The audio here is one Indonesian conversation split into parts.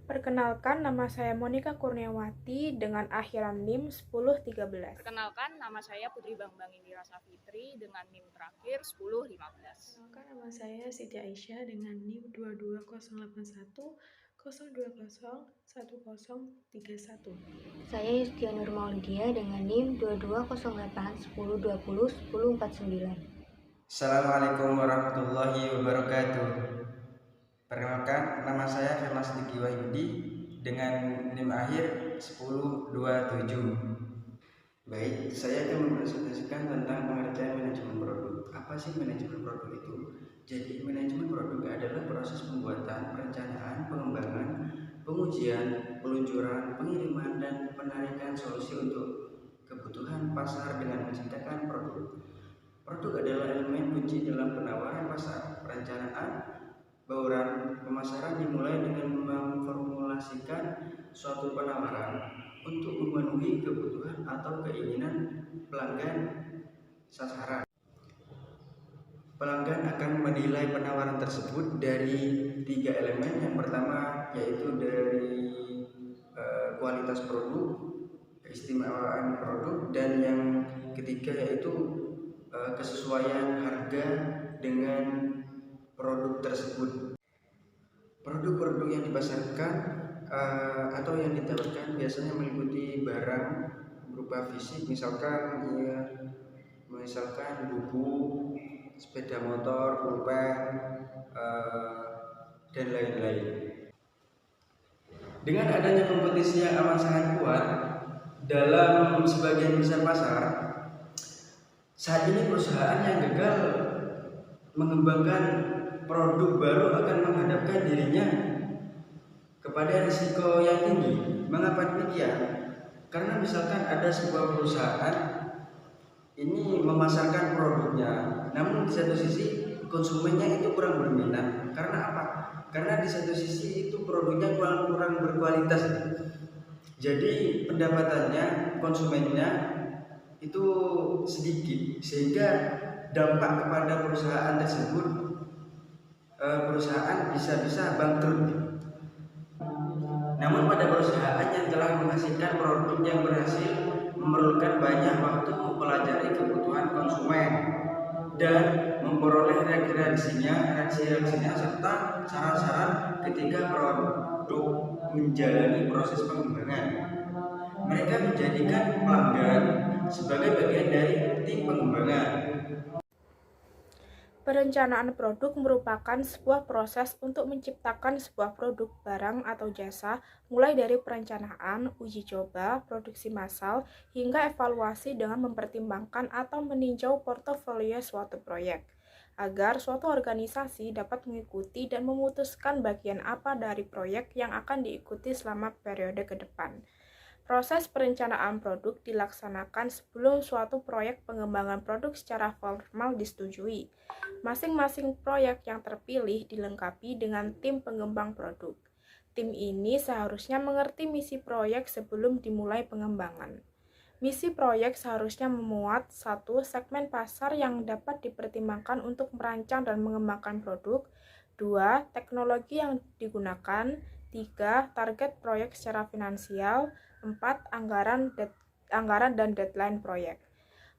Perkenalkan, nama saya Monika Kurniawati dengan akhiran NIM 1013. Perkenalkan, nama saya Putri Bambang Indira Safitri dengan NIM terakhir 1015. Perkenalkan, nama saya Siti Aisyah dengan NIM 22081 020 1031. Saya Yustianur Maulidia dengan NIM 2208 1020 1049. Assalamualaikum warahmatullahi wabarakatuh. Perkenalkan, nama saya Firman Sidiki Wahyudi dengan NIM akhir 1027. Baik, saya akan mempresentasikan tentang pengertian manajemen produk. Apa sih manajemen produk itu? Jadi, manajemen produk adalah proses pembuatan, perencanaan, pengembangan, pengujian, peluncuran, pengiriman, dan penarikan solusi untuk kebutuhan pasar dengan menciptakan produk. Produk adalah elemen kunci dalam penawaran pasar. Perencanaan, bauran, pemasaran dimulai dengan memformulasikan suatu penawaran untuk memenuhi kebutuhan atau keinginan pelanggan sasaran. Pelanggan akan menilai penawaran tersebut dari 3 elemen. Yang pertama yaitu dari kualitas produk, keistimewaan produk, dan yang ketiga yaitu kesesuaian harga dengan produk tersebut. Produk-produk yang dipasarkan atau yang ditawarkan biasanya meliputi barang berupa fisik, misalkan buku, sepeda motor, pulpen, dan lain-lain. Dengan adanya kompetisi yang amat sangat kuat dalam sebagian besar pasar, saat ini perusahaan yang gagal mengembangkan produk baru akan menghadapkan dirinya kepada risiko yang tinggi. Mengapa demikian? Karena misalkan ada sebuah perusahaan ini memasarkan produknya, namun di satu sisi konsumennya itu kurang berminat. Karena apa? Karena di satu sisi itu produknya kurang berkualitas. Jadi pendapatannya konsumennya itu sedikit, sehingga dampak kepada perusahaan tersebut, perusahaan bisa bangkrut. Namun pada perusahaan yang telah menghasilkan produk yang berhasil memerlukan banyak waktu mempelajari kebutuhan konsumen dan memperoleh reaksi-reaksinya serta saran-saran ketika produk menjalani proses pengembangan. Mereka menjadikan pelanggan sebagai bagian dari tim pengembangan. Perencanaan produk merupakan sebuah proses untuk menciptakan sebuah produk, barang, atau jasa, mulai dari perencanaan, uji coba, produksi massal, hingga evaluasi dengan mempertimbangkan atau meninjau portofolio suatu proyek, agar suatu organisasi dapat mengikuti dan memutuskan bagian apa dari proyek yang akan diikuti selama periode ke depan. Proses perencanaan produk dilaksanakan sebelum suatu proyek pengembangan produk secara formal disetujui. Masing-masing proyek yang terpilih dilengkapi dengan tim pengembang produk. Tim ini seharusnya mengerti misi proyek sebelum dimulai pengembangan. Misi proyek seharusnya memuat 1. Segmen pasar yang dapat dipertimbangkan untuk merancang dan mengembangkan produk. 2. Teknologi yang digunakan. 3. Target proyek secara finansial. 4. Anggaran dan deadline proyek.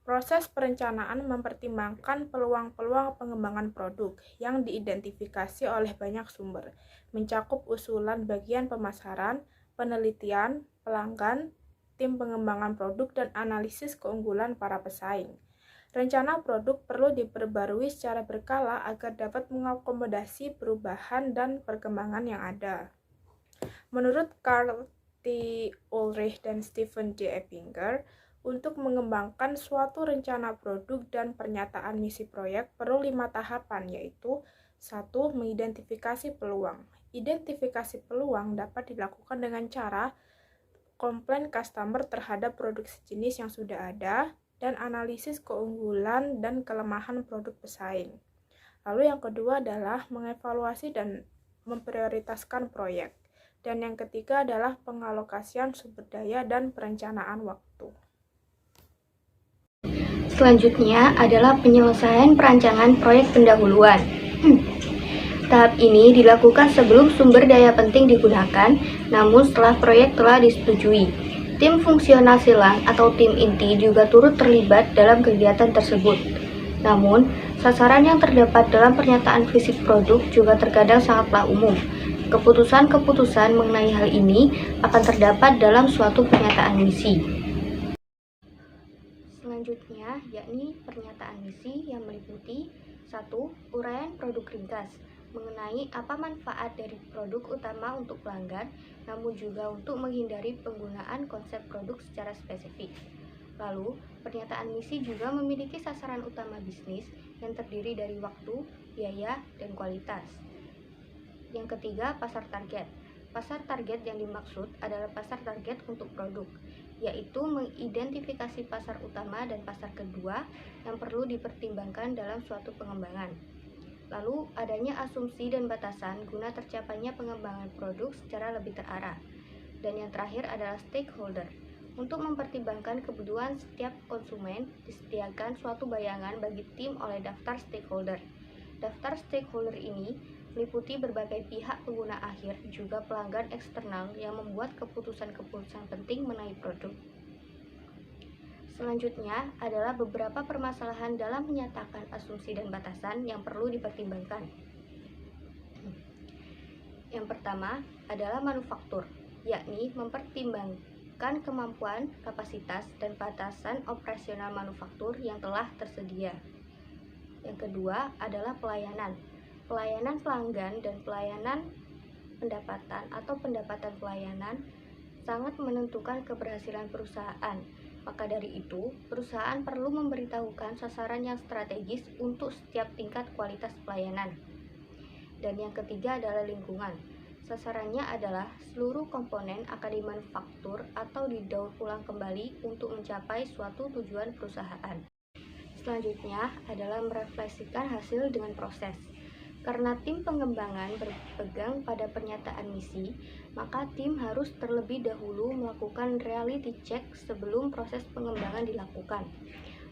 Proses perencanaan mempertimbangkan peluang-peluang pengembangan produk yang diidentifikasi oleh banyak sumber, mencakup usulan bagian pemasaran, penelitian, pelanggan, tim pengembangan produk, dan analisis keunggulan para pesaing. Rencana produk perlu diperbarui secara berkala agar dapat mengakomodasi perubahan dan perkembangan yang ada. Menurut Carl T. Ulrich dan Stephen D. Eppinger, untuk mengembangkan suatu rencana produk dan pernyataan misi proyek perlu 5 tahapan, yaitu 1. Mengidentifikasi peluang. Identifikasi peluang dapat dilakukan dengan cara komplain customer terhadap produk sejenis yang sudah ada dan analisis keunggulan dan kelemahan produk pesaing. Lalu yang kedua adalah mengevaluasi dan memprioritaskan proyek. Dan yang ketiga adalah pengalokasian sumber daya dan perencanaan waktu. Selanjutnya adalah penyelesaian perancangan proyek pendahuluan. Tahap ini dilakukan sebelum sumber daya penting digunakan, namun setelah proyek telah disetujui. Tim fungsional silang atau tim inti juga turut terlibat dalam kegiatan tersebut. Namun, sasaran yang terdapat dalam pernyataan fisik produk juga terkadang sangatlah umum. Keputusan-keputusan mengenai hal ini akan terdapat dalam suatu pernyataan misi. Selanjutnya, yakni pernyataan misi yang meliputi 1. Uraian produk ringkas mengenai apa manfaat dari produk utama untuk pelanggan, namun juga untuk menghindari penggunaan konsep produk secara spesifik. Lalu, pernyataan misi juga memiliki sasaran utama bisnis yang terdiri dari waktu, biaya, dan kualitas. Yang ketiga, pasar target. Pasar target yang dimaksud adalah pasar target untuk produk, yaitu mengidentifikasi pasar utama dan pasar kedua yang perlu dipertimbangkan dalam suatu pengembangan. Lalu, adanya asumsi dan batasan guna tercapainya pengembangan produk secara lebih terarah. Dan yang terakhir adalah stakeholder. Untuk mempertimbangkan kebutuhan setiap konsumen, disediakan suatu bayangan bagi tim oleh daftar stakeholder. Daftar stakeholder ini meliputi berbagai pihak pengguna akhir, juga pelanggan eksternal yang membuat keputusan-keputusan penting mengenai produk. Selanjutnya adalah beberapa permasalahan dalam menyatakan asumsi dan batasan yang perlu dipertimbangkan. Yang pertama adalah manufaktur, yakni mempertimbangkan kemampuan, kapasitas, dan batasan operasional manufaktur yang telah tersedia. Yang kedua adalah pelayanan. Pelayanan pelanggan dan pelayanan pendapatan atau pendapatan pelayanan sangat menentukan keberhasilan perusahaan. Maka dari itu, perusahaan perlu memberitahukan sasaran yang strategis untuk setiap tingkat kualitas pelayanan. Dan yang ketiga adalah lingkungan. Sasarannya adalah seluruh komponen akan dimanufaktur atau didaur ulang kembali untuk mencapai suatu tujuan perusahaan. Selanjutnya adalah merefleksikan hasil dengan proses. Karena tim pengembangan berpegang pada pernyataan misi, maka tim harus terlebih dahulu melakukan reality check sebelum proses pengembangan dilakukan.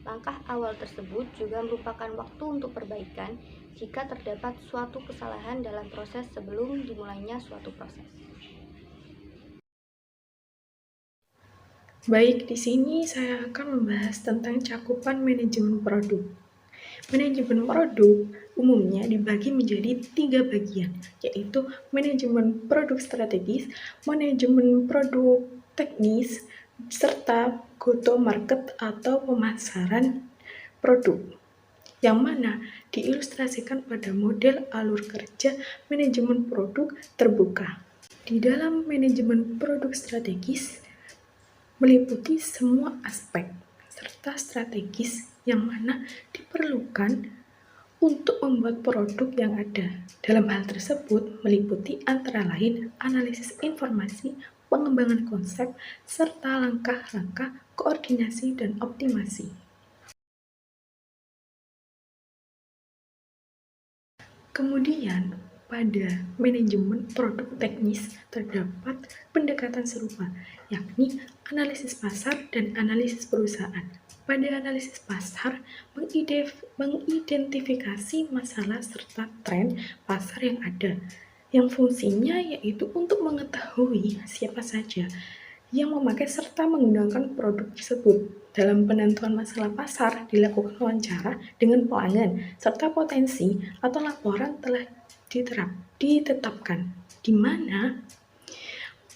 Langkah awal tersebut juga merupakan waktu untuk perbaikan jika terdapat suatu kesalahan dalam proses sebelum dimulainya suatu proses. Baik, di sini saya akan membahas tentang cakupan manajemen produk. Manajemen produk umumnya dibagi menjadi 3 bagian, yaitu manajemen produk strategis, manajemen produk teknis, serta go-to-market atau pemasaran produk, yang mana diilustrasikan pada model alur kerja manajemen produk terbuka. Di dalam manajemen produk strategis meliputi semua aspek serta strategis yang mana diperlukan untuk membuat produk yang ada. Dalam hal tersebut meliputi antara lain analisis informasi, pengembangan konsep, serta langkah-langkah koordinasi dan optimasi. Kemudian, pada manajemen produk teknis terdapat pendekatan serupa, yakni analisis pasar dan analisis perusahaan. Pada analisis pasar, mengidentifikasi masalah serta tren pasar yang ada, yang fungsinya yaitu untuk mengetahui siapa saja yang memakai serta menggunakan produk tersebut. Dalam penentuan masalah pasar, dilakukan wawancara dengan pelanggan, serta potensi atau laporan telah ditetapkan, di mana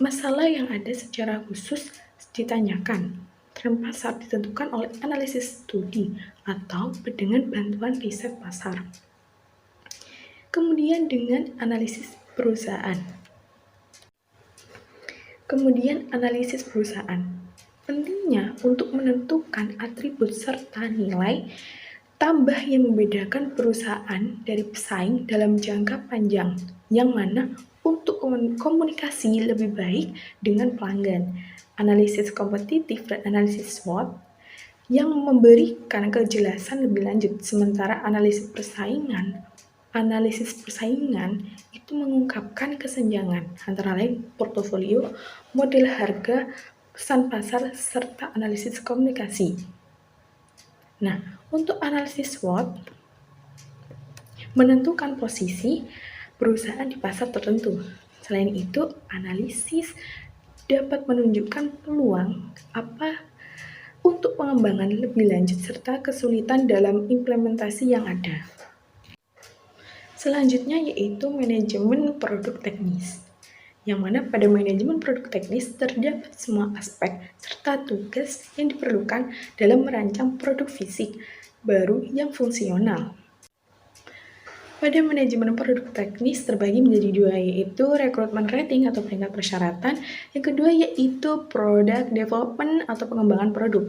masalah yang ada secara khusus ditanyakan. Tren pasar ditentukan oleh analisis studi atau dengan bantuan riset pasar. Kemudian dengan analisis perusahaan. Pentingnya untuk menentukan atribut serta nilai tambah yang membedakan perusahaan dari pesaing dalam jangka panjang, yang mana untuk komunikasi lebih baik dengan pelanggan. Analisis kompetitif dan analisis SWOT yang memberikan kejelasan lebih lanjut, sementara analisis persaingan itu mengungkapkan kesenjangan antara lain portofolio, model harga, pesan pasar, serta analisis komunikasi. Nah, untuk analisis SWOT menentukan posisi, perusahaan di pasar tertentu. Selain itu, analisis dapat menunjukkan peluang apa untuk pengembangan lebih lanjut serta kesulitan dalam implementasi yang ada. Selanjutnya yaitu manajemen produk teknis, yang mana pada manajemen produk teknis terdapat semua aspek serta tugas yang diperlukan dalam merancang produk fisik baru yang fungsional. Pada manajemen produk teknis terbagi menjadi dua, yaitu rekrutmen rating atau peringkat persyaratan. Yang kedua yaitu product development atau pengembangan produk.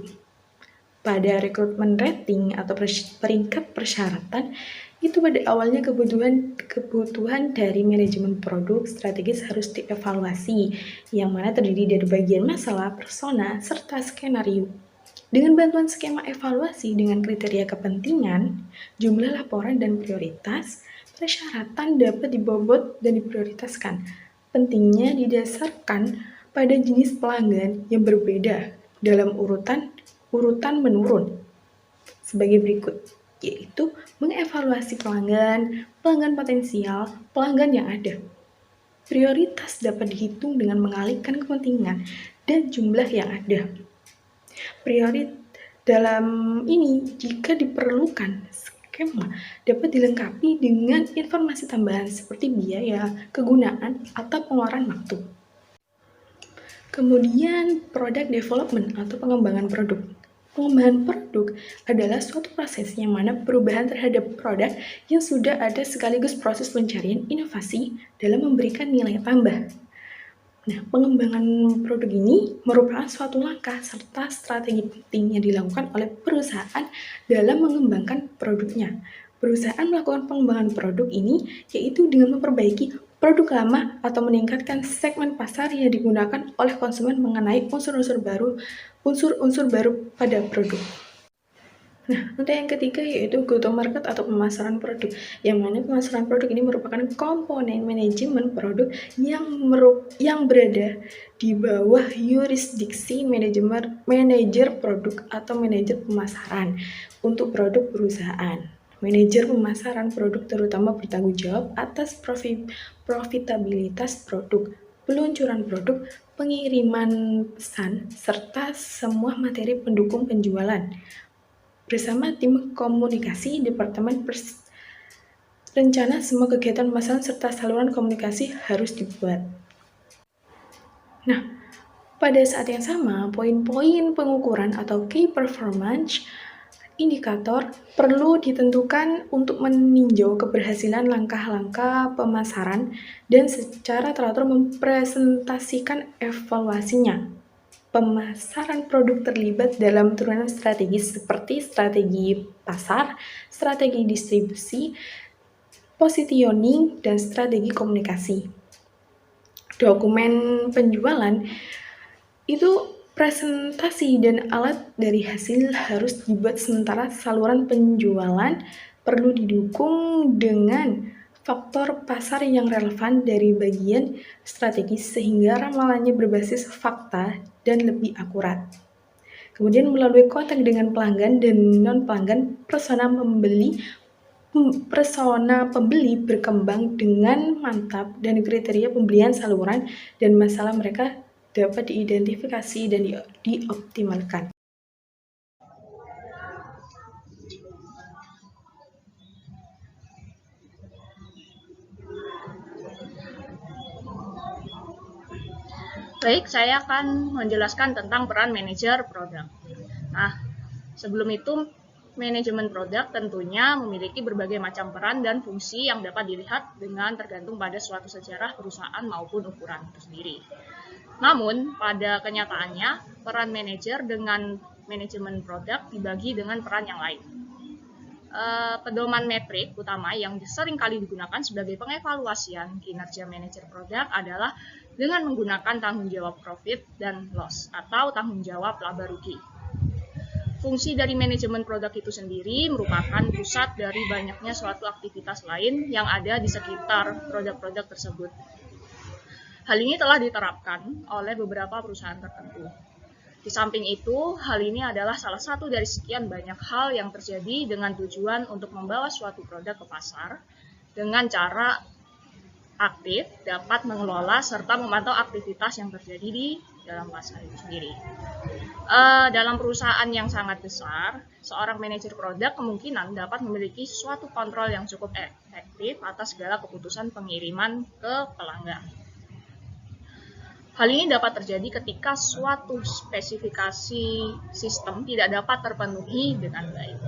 Pada rekrutmen rating atau peringkat persyaratan, itu pada awalnya kebutuhan dari manajemen produk strategis harus dievaluasi, yang mana terdiri dari bagian masalah, persona, serta skenario. Dengan bantuan skema evaluasi dengan kriteria kepentingan, jumlah laporan dan prioritas, persyaratan dapat dibobot dan diprioritaskan. Pentingnya didasarkan pada jenis pelanggan yang berbeda dalam urutan menurun sebagai berikut, yaitu mengevaluasi pelanggan potensial, pelanggan yang ada. Prioritas dapat dihitung dengan mengalihkan kepentingan dan jumlah yang ada. Dalam ini, jika diperlukan, skema dapat dilengkapi dengan informasi tambahan seperti biaya, kegunaan, atau pengeluaran waktu. Kemudian, product development atau pengembangan produk. Pengembangan produk adalah suatu proses yang mana perubahan terhadap produk yang sudah ada sekaligus proses pencarian inovasi dalam memberikan nilai tambah. Nah, pengembangan produk ini merupakan suatu langkah serta strategi penting yang dilakukan oleh perusahaan dalam mengembangkan produknya. Perusahaan melakukan pengembangan produk ini yaitu dengan memperbaiki produk lama atau meningkatkan segmen pasar yang digunakan oleh konsumen mengenai unsur-unsur baru pada produk. Nah, untuk yang ketiga yaitu go-to-market atau pemasaran produk, yang mana pemasaran produk ini merupakan komponen manajemen produk yang berada di bawah yurisdiksi manajer produk atau manajer pemasaran untuk produk perusahaan. Manajer pemasaran produk terutama bertanggung jawab atas profitabilitas produk, peluncuran produk, pengiriman pesan, serta semua materi pendukung penjualan. Bersama tim komunikasi, departemen rencana semua kegiatan pemasaran serta saluran komunikasi harus dibuat. Nah, pada saat yang sama, poin-poin pengukuran atau key performance indikator perlu ditentukan untuk meninjau keberhasilan langkah-langkah pemasaran dan secara teratur mempresentasikan evaluasinya. Pemasaran produk terlibat dalam turunan strategis seperti strategi pasar, strategi distribusi, positioning, dan strategi komunikasi. Dokumen penjualan itu presentasi dan alat dari hasil harus dibuat, sementara saluran penjualan perlu didukung dengan faktor pasar yang relevan dari bagian strategis sehingga ramalannya berbasis fakta dan lebih akurat. Kemudian melalui kontak dengan pelanggan dan non-pelanggan, persona pembeli berkembang dengan mantap dan kriteria pembelian saluran dan masalah mereka dapat diidentifikasi dan dioptimalkan. Baik, saya akan menjelaskan tentang peran manajer produk. Nah, sebelum itu, manajemen produk tentunya memiliki berbagai macam peran dan fungsi yang dapat dilihat dengan tergantung pada suatu sejarah perusahaan maupun ukuran itu sendiri. Namun, pada kenyataannya, peran manajer dengan manajemen produk dibagi dengan peran yang lain. Pedoman metrik utama yang sering kali digunakan sebagai pengevaluasian kinerja manajer produk adalah dengan menggunakan tanggung jawab profit dan loss atau tanggung jawab laba rugi. Fungsi dari manajemen produk itu sendiri merupakan pusat dari banyaknya suatu aktivitas lain yang ada di sekitar produk-produk tersebut. Hal ini telah diterapkan oleh beberapa perusahaan tertentu. Di samping itu, hal ini adalah salah satu dari sekian banyak hal yang terjadi dengan tujuan untuk membawa suatu produk ke pasar dengan cara aktif dapat mengelola serta memantau aktivitas yang terjadi di dalam pasar itu sendiri. Dalam perusahaan yang sangat besar, seorang manajer produk kemungkinan dapat memiliki suatu kontrol yang cukup efektif atas segala keputusan pengiriman ke pelanggan. Hal ini dapat terjadi ketika suatu spesifikasi sistem tidak dapat terpenuhi dengan baik.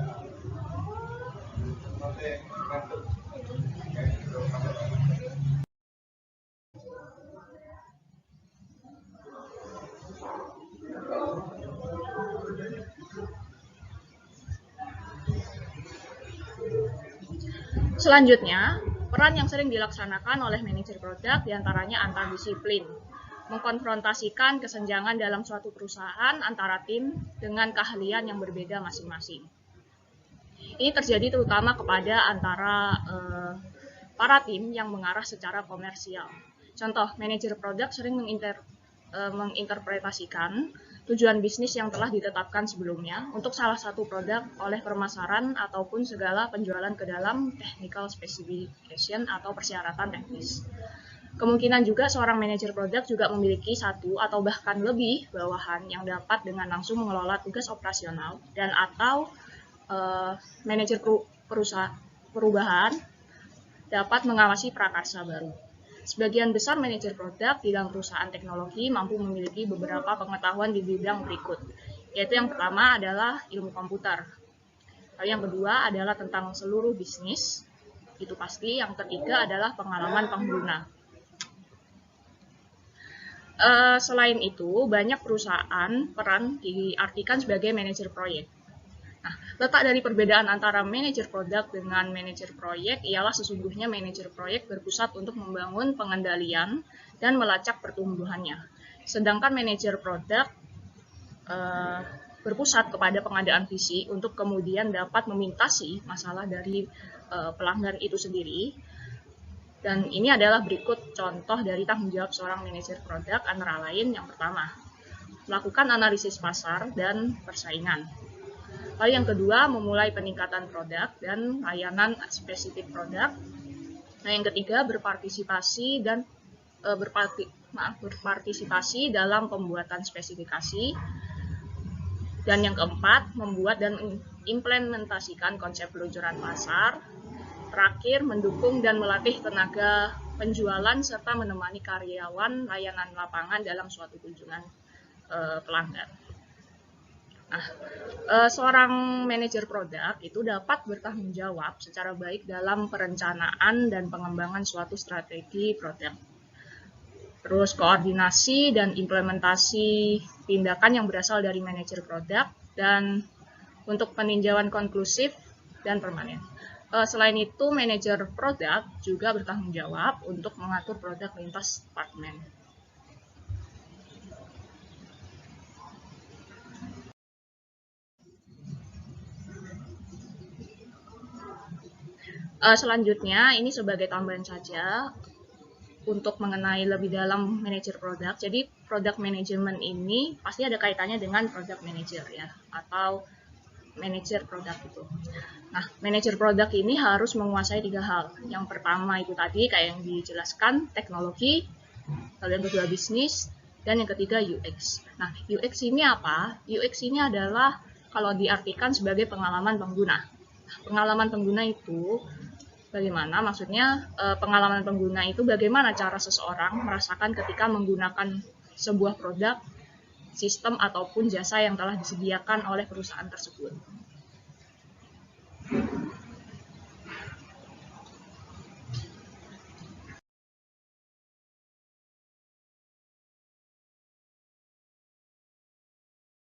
Selanjutnya, peran yang sering dilaksanakan oleh manajer produk diantaranya antar disiplin, mengkonfrontasikan kesenjangan dalam suatu perusahaan antara tim dengan keahlian yang berbeda masing-masing. Ini terjadi terutama kepada antara para tim yang mengarah secara komersial. Contoh, manajer produk sering menginterpretasikan tujuan bisnis yang telah ditetapkan sebelumnya untuk salah satu produk oleh pemasaran ataupun segala penjualan ke dalam technical specification atau persyaratan teknis. Kemungkinan juga seorang manajer produk juga memiliki satu atau bahkan lebih bawahan yang dapat dengan langsung mengelola tugas operasional dan atau manajer perubahan dapat mengawasi prakarsa baru. Sebagian besar manajer produk di dalam perusahaan teknologi mampu memiliki beberapa pengetahuan di bidang berikut, yaitu yang pertama adalah ilmu komputer. Lalu yang kedua adalah tentang seluruh bisnis, itu pasti. Yang ketiga adalah pengalaman pengguna. Selain itu, banyak perusahaan peran diartikan sebagai manajer proyek. Nah, letak dari perbedaan antara manajer produk dengan manajer proyek ialah sesungguhnya manajer proyek berpusat untuk membangun pengendalian dan melacak pertumbuhannya. Sedangkan manajer produk berpusat kepada pengadaan visi untuk kemudian dapat memintasi masalah dari pelanggan itu sendiri. Dan ini adalah berikut contoh dari tanggung jawab seorang manajer produk, antara lain yang pertama, melakukan analisis pasar dan persaingan. Lalu yang kedua, memulai peningkatan produk dan layanan spesifik produk. Nah, yang ketiga, berpartisipasi dalam pembuatan spesifikasi. Dan yang keempat, membuat dan implementasikan konsep peluncuran pasar. Terakhir, mendukung dan melatih tenaga penjualan serta menemani karyawan layanan lapangan dalam suatu kunjungan pelanggan. Nah, seorang manajer produk itu dapat bertanggung jawab secara baik dalam perencanaan dan pengembangan suatu strategi produk. Terus koordinasi dan implementasi tindakan yang berasal dari manajer produk dan untuk peninjauan konklusif dan permanen. Selain itu, manajer produk juga bertanggung jawab untuk mengatur produk lintas departemen. Selanjutnya, ini sebagai tambahan saja untuk mengenai lebih dalam manajer produk. Jadi, product management ini pasti ada kaitannya dengan product manager ya, atau manajer produk itu. Nah, manajer produk ini harus menguasai 3 hal. Yang pertama itu tadi kayak yang dijelaskan, teknologi, lalu yang kedua bisnis, dan yang ketiga UX. Nah, UX ini apa? UX ini adalah kalau diartikan sebagai pengalaman pengguna. Pengalaman pengguna itu bagaimana? Maksudnya pengalaman pengguna itu bagaimana cara seseorang merasakan ketika menggunakan sebuah produk, sistem, ataupun jasa yang telah disediakan oleh perusahaan tersebut.